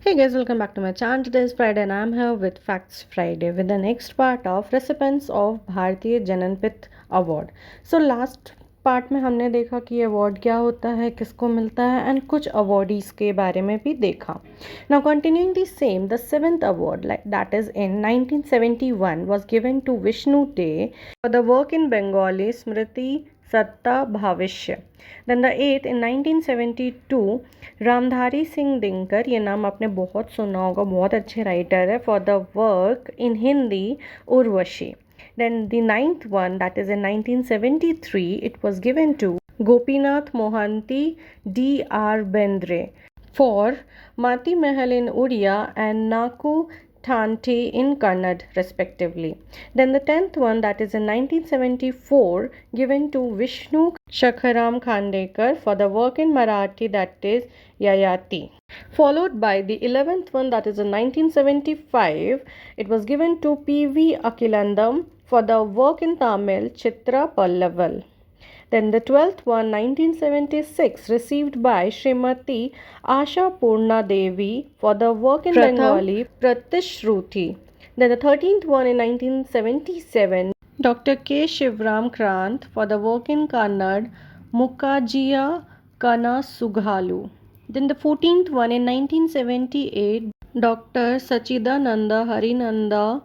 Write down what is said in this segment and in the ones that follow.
Hey guys, welcome back to my channel. Today is Friday and I'm here with Facts Friday with the next part of recipients of भारतीय जननपित award. So last part में हमने देखा कि award क्या होता है, किसको मिलता है एंड कुछ अवार्डीज के बारे में भी देखा. Now continuing the same, the seventh award, like that is in 1971, was given to Vishnu Dey for the work in Bengali Smriti Satta Bhavishya. Then the eighth in 1972, Ramdhari Singh Dinkar, ये नाम आपने बहुत सुना होगा, बहुत अच्छे राइटर है, for the work in Hindi Urvashi. Then the ninth one, that is in 1973, it was given to Gopinath Mohanty D.R. Bendre for Mati Mahal in Odia and Naku Thante in Kannada respectively. Then the 10th one, that is in 1974, given to Vishnu Shakharam Khandekar for the work in Marathi, that is Yayati. Followed by the 11th one, that is in 1975, it was given to P.V. Akilandam for the work in Tamil Chitra Pallaval. Then the 12th one, 1976, received by Srimati Asha Purna Devi for the work in Bengali Pratishruti. Then the 13th one in 1977, Dr. K. Shivram Krant for the work in Kannada Mukhajiya Kana Sughalu. Then the 14th one in 1978, Dr. Sachidananda Harinanda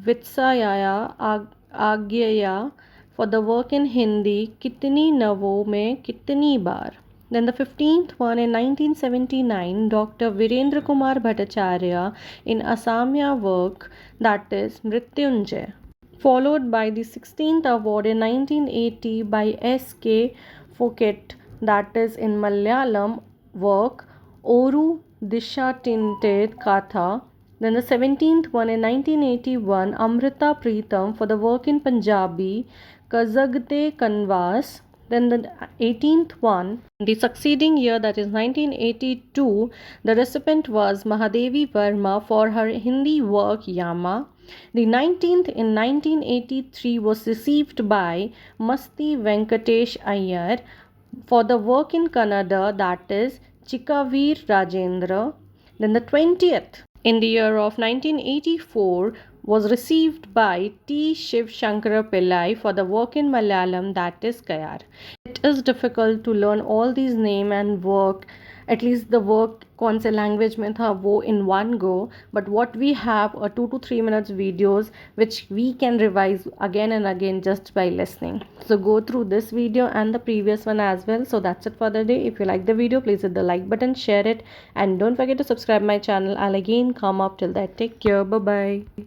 Vitsayaya Agyaya for the work in Hindi Kitni Navo Mein Kitni Baar. Then the 15th one in 1979, Dr. Virendra Kumar Bhattacharya in Assamia work, that is Mrityunjay. Followed by the 16th award in 1980 by S.K. Phuket, that is in Malayalam work Oru Disha Tinted Katha. Then the 17th one in 1981, Amrita Preetham for the work in Punjabi Kazagte Kanvas. Then the 18th one, the succeeding year, that is 1982, the recipient was Mahadevi Verma for her Hindi work Yama. The 19th in 1983 was received by Masti Venkatesh Iyer for the work in Kannada, that is Chikaveer Rajendra. Then the 20th in the year of 1984 was received by T. Shiv Shankara Pillai for the work in Malayalam, that is Kayar. It is difficult to learn all these names and work, at least the work कौन से language में था वो in one go, but what we have are 2 to 3 minutes videos which we can revise again and again just by listening. So go through this video and the previous one as well. So that's it for the day. If you like the video, please hit the like button, share it, and don't forget to subscribe my channel. I'll again come up till that. Take care. Bye bye.